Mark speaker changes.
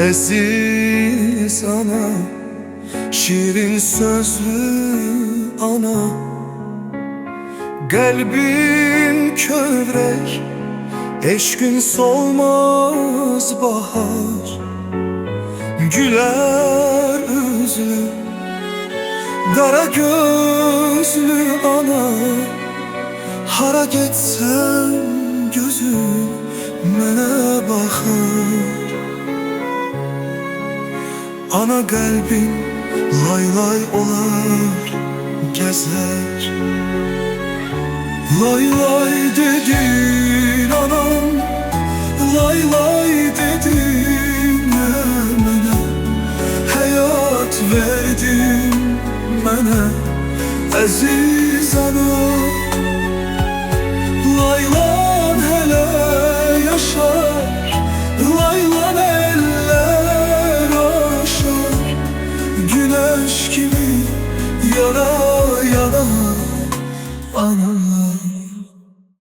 Speaker 1: Aziz ana, şirin sözlü ana, kalbin kövrek, eşkün solmaz bahar. Güler üzlü, dara gözlü ana, hara getsem gözüm mene bakır. Ana kalbin lay lay olar gezer. Lay lay dedin anam, lay lay dedin mene, hayat verdin mene aziz anam. Laylan hele yaşar, laylan eller aşar. Güneş gibi yana yana ana.